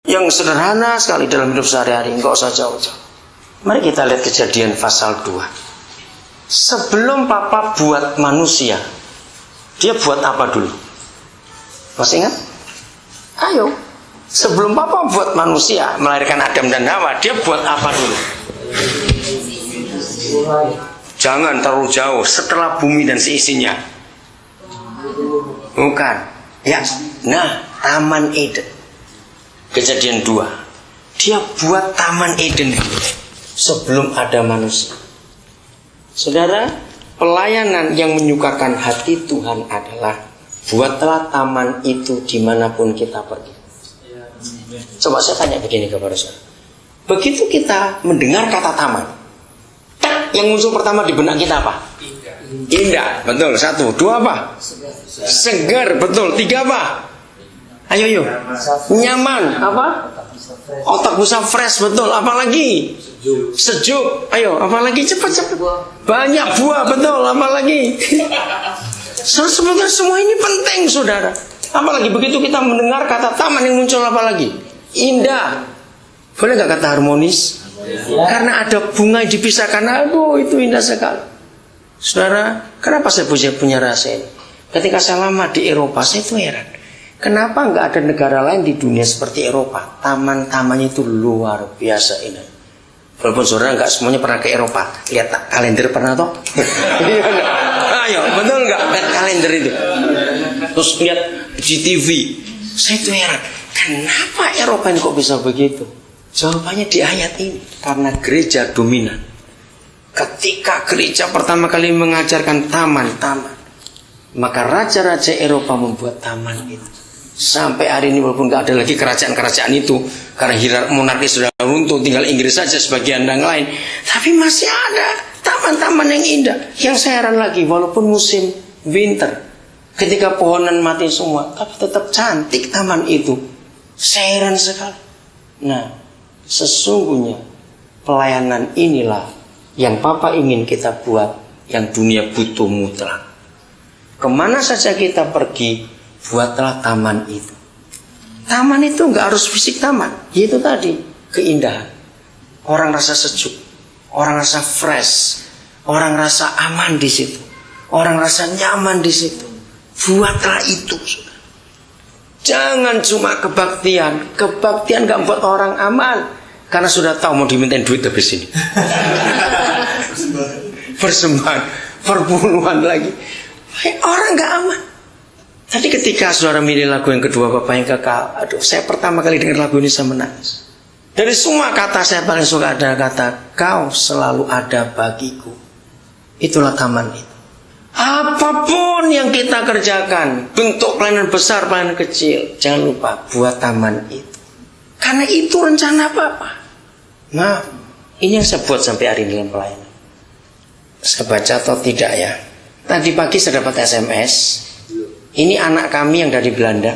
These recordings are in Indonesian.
yang sederhana sekali dalam hidup sehari-hari, nggak usah jauh-jauh. Mari kita lihat Kejadian pasal 2. Sebelum Papa buat manusia, dia buat apa dulu? Masih ingat? Ayo. Sebelum Papa buat manusia, melahirkan Adam dan Hawa, dia buat apa dulu? Jangan terlalu jauh, setelah bumi dan seisinya. Bukan. Ya. Nah, Taman Eden. Kejadian 2. Dia buat Taman Eden dulu, sebelum ada manusia. Saudara, pelayanan yang menyukakan hati Tuhan adalah buatlah taman itu dimanapun kita pergi. Coba saya tanya begini kepada saudara. Begitu kita mendengar kata taman, yang muncul pertama di benak kita apa? Indah, betul. 1, 2 apa? Segar, betul. 3 apa? Ayo. Nyaman, apa? Otak bisa fresh, betul. Apalagi? Sejuk. Ayo, apalagi? Cepat. Banyak buah, betul. Apalagi? Sebetulnya semua ini penting, saudara. Apalagi begitu kita mendengar kata taman yang muncul apalagi? Indah. Boleh gak kata harmonis? Karena ada bunga yang dipisahkan. Aduh, itu indah sekali. Saudara, kenapa saya punya rasa ini? Ketika saya lama di Eropa, saya itu heran. Kenapa nggak ada negara lain di dunia seperti Eropa? Taman-tamannya itu luar biasa indah. Walaupun saudara nggak semuanya pernah ke Eropa, lihat kalender pernah toh? Ayo, betul nggak? Lihat kalender itu. Terus lihat GTV. Saya itu heran. Kenapa Eropa ini kok bisa begitu? Jawabannya di ayat ini. Karena gereja dominan. Ketika gereja pertama kali mengajarkan taman-taman, maka raja-raja Eropa membuat taman itu. Sampai hari ini walaupun nggak ada lagi kerajaan-kerajaan itu, karena monarki sudah runtuh, tinggal Inggris saja sebagian yang lain, tapi masih ada taman-taman yang indah. Yang saya heran lagi, walaupun musim winter, ketika pohonan mati semua, tapi tetap cantik taman itu. Saya heran sekali. Nah, sesungguhnya pelayanan inilah yang Papa ingin kita buat, yang dunia butuh mutlak. Kemana saja kita pergi, buatlah taman itu. Taman itu nggak harus fisik taman, yaitu tadi keindahan. Orang rasa sejuk, orang rasa fresh, orang rasa aman di situ, orang rasa nyaman di situ. Buatlah itu. Jangan cuma kebaktian nggak buat orang aman, karena sudah tahu mau dimintain duit habis ini. Persembahan, perpuluhan lagi. Orang nggak aman. Tadi ketika saudara milih lagu yang kedua, Bapak yang kekal, aduh, saya pertama kali dengar lagu ini saya menangis. Dari semua kata saya paling suka ada kata, kau selalu ada bagiku. Itulah taman itu. Apapun yang kita kerjakan, bentuk pelayanan besar, pelayanan kecil, jangan lupa buat taman itu. Karena itu rencana Papa. Nah, ini yang saya buat sampai hari ini dalam pelayanan. Saya baca atau tidak ya? Tadi pagi saya dapat SMS. Ini anak kami yang dari Belanda.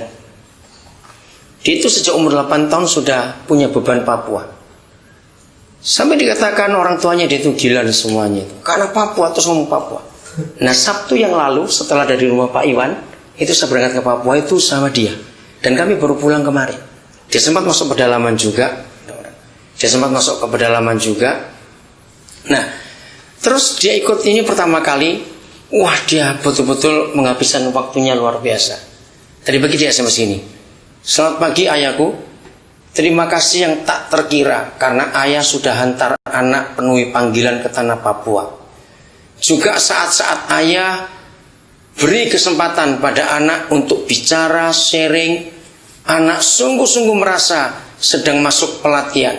Dia itu sejak umur 8 tahun sudah punya beban Papua. Sampai dikatakan orang tuanya dia itu gila dan semuanya itu. Karena Papua, terus ngomong Papua. Nah, Sabtu yang lalu setelah dari rumah Pak Iwan, itu saya berangkat ke Papua itu sama dia. Dan kami baru pulang kemarin. Dia sempat masuk pedalaman juga. Nah, terus dia ikut ini pertama kali. Wah, dia betul-betul menghabiskan waktunya luar biasa. Tadi pagi dia SMS ini. Selamat pagi ayahku. Terima kasih yang tak terkira, karena ayah sudah hantar anak penuhi panggilan ke tanah Papua. Juga saat-saat ayah beri kesempatan pada anak untuk bicara, sharing, anak sungguh-sungguh merasa sedang masuk pelatihan.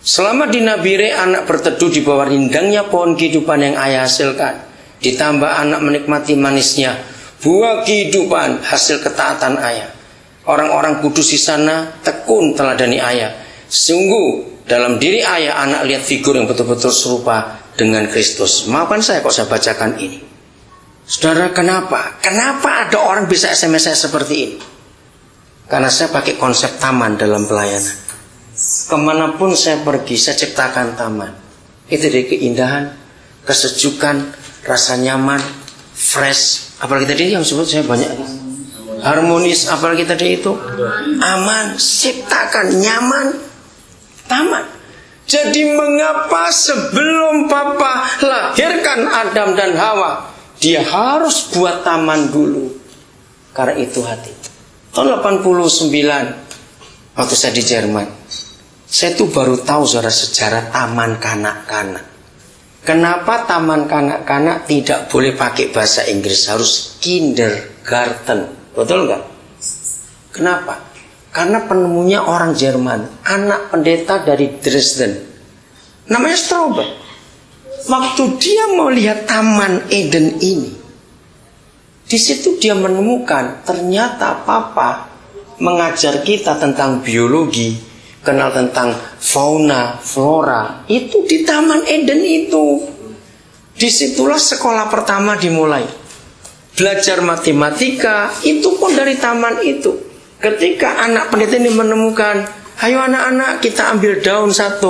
Selama di Nabire, anak berteduh di bawah rindangnya pohon kehidupan yang ayah hasilkan. Ditambah anak menikmati manisnya buah kehidupan hasil ketaatan ayah. Orang-orang kudus di sana tekun teladani ayah. Sungguh dalam diri ayah anak lihat figur yang betul-betul serupa dengan Kristus. Maafkan saya kok saya bacakan ini. Saudara, kenapa? Kenapa ada orang bisa SMS saya seperti ini? Karena saya pakai konsep taman dalam pelayanan. Kemanapun saya pergi, saya ciptakan taman. Itu dari keindahan, kesejukan, rasa nyaman, fresh. Apalagi tadi yang sebut saya banyak harmonis, apalagi tadi itu aman, ciptakan, nyaman, taman. Jadi mengapa sebelum Papa lahirkan Adam dan Hawa, dia harus buat taman dulu? Karena itu hati. Tahun 89 waktu saya di Jerman, saya tuh baru tahu sejarah taman kanak-kanak. Kenapa taman kanak-kanak tidak boleh pakai bahasa Inggris, harus kindergarten? Betul nggak? Kenapa? Karena penemunya orang Jerman, anak pendeta dari Dresden, namanya Strauber. Waktu dia melihat Taman Eden ini, di situ dia menemukan ternyata Papa mengajar kita tentang biologi, kenal tentang fauna, flora, itu di Taman Eden itu. Disitulah sekolah pertama dimulai. Belajar matematika, itu pun dari taman itu. Ketika anak pendeta ini menemukan, ayo anak-anak kita ambil daun 1,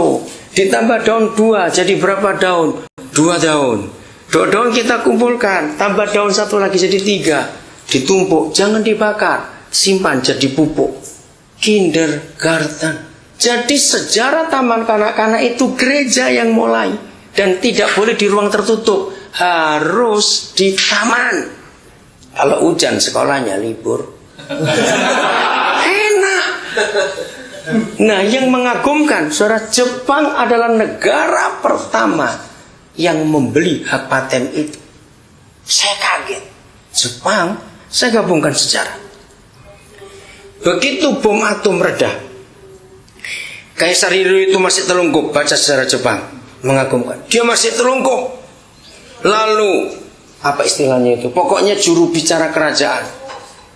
ditambah daun 2, jadi berapa daun? 2 daun. 2 daun kita kumpulkan, tambah daun 1 lagi jadi 3, ditumpuk, jangan dibakar, simpan jadi pupuk. Kindergarten. Jadi sejarah taman kanak-kanak itu gereja yang mulai, dan tidak boleh di ruang tertutup, harus di taman. Kalau hujan sekolahnya libur. Enak. Nah, yang mengagumkan, saudara, Jepang adalah negara pertama yang membeli hak paten itu. Saya kaget. Jepang, saya gabungkan sejarah. Begitu bom atom reda, Kaisar Hirohito masih telungkup. Baca sejarah Jepang, mengagumkan. Dia masih telungkup. Lalu, apa istilahnya itu? Pokoknya juru bicara kerajaan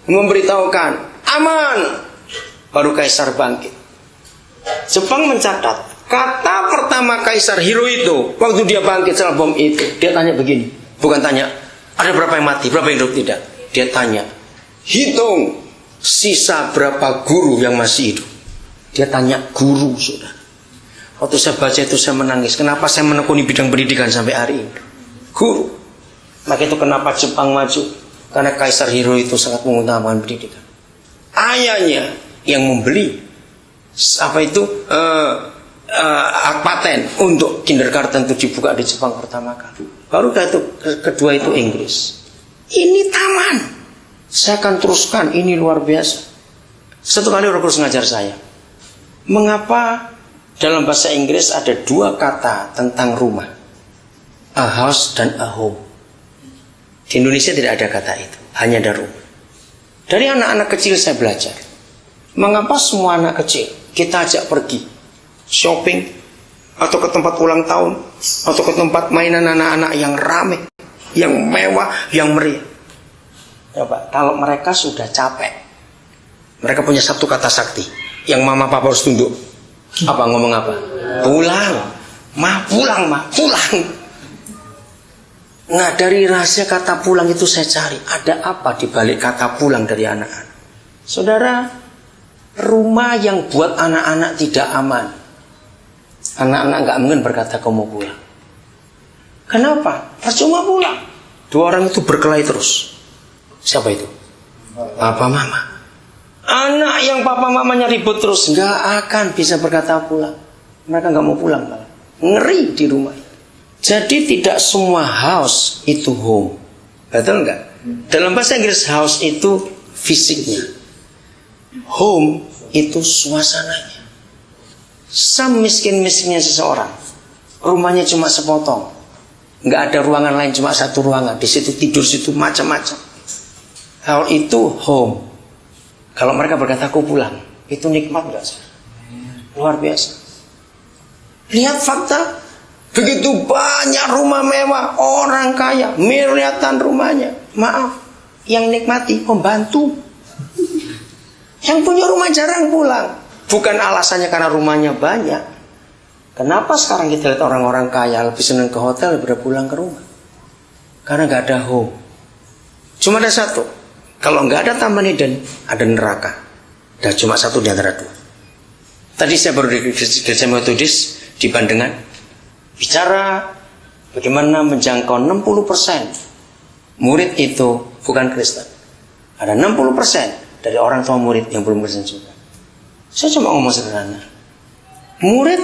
memberitahukan aman, baru Kaisar bangkit. Jepang mencatat kata pertama Kaisar Hirohito waktu dia bangkit setelah bom itu, dia tanya begini, bukan tanya ada berapa yang mati, berapa yang hidup, tidak. Dia tanya, hitung sisa berapa guru yang masih hidup. Dia tanya guru, sudah. Waktu saya baca itu saya menangis. Kenapa saya menekuni bidang pendidikan sampai hari ini? Guru. Maka itu kenapa Jepang maju? Karena Kaisar Hirohito sangat mengutamakan pendidikan. Ayahnya yang membeli hak paten untuk kindergarten itu dibuka di Jepang pertama kali. Baru itu kedua itu Inggris. Ini taman. Saya akan teruskan, ini luar biasa. Satu kali Roh Kudus ngajar saya, mengapa dalam bahasa Inggris ada 2 kata tentang rumah, a house dan a home. Di Indonesia tidak ada kata itu, hanya ada rumah. Dari anak-anak kecil saya belajar, mengapa semua anak kecil kita ajak pergi shopping, atau ke tempat ulang tahun, atau ke tempat mainan anak-anak yang ramai, yang mewah, yang meriah. Coba, kalau mereka sudah capek, mereka punya satu kata sakti, yang mama papa harus tunduk. Apa, ngomong apa? Pulang, pulang. Nah, dari rahasia kata pulang itu saya cari, ada apa di balik kata pulang dari anak-anak. Saudara, rumah yang buat anak-anak tidak aman, anak-anak gak mungkin berkata kamu mau pulang. Kenapa? Percuma pulang. 2 orang itu berkelahi terus. Siapa itu? Papa mama. Anak yang papa mamanya ribut terus, gak akan bisa berkata pulang. Mereka gak mau pulang malah. Ngeri di rumah. Jadi tidak semua house itu home. Betul nggak? Dalam bahasa Inggris house itu fisiknya, home itu suasananya. Semiskin-miskinnya seseorang, rumahnya cuma sepotong, nggak ada ruangan lain, cuma 1 ruangan. Di situ tidur, situ macam-macam. Hal itu home. Kalau mereka berkata aku pulang, itu nikmat nggak sih? Luar biasa. Lihat fakta. Begitu banyak rumah mewah, orang kaya, miliatan rumahnya. Maaf, yang nikmati pembantu. Yang punya rumah jarang pulang. Bukan alasannya karena rumahnya banyak. Kenapa sekarang kita lihat orang-orang kaya lebih senang ke hotel daripada pulang ke rumah? Karena gak ada home. Cuma ada satu. Kalau gak ada Taman Eden, ada neraka. Dan cuma satu di antara 2. Tadi saya baru di gereja Metodis di Bandengan, bicara bagaimana menjangkau 60% murid itu bukan Kristen. Ada 60% dari orang tua murid yang belum bersenjata. Saya cuma ngomong sederhana. Murid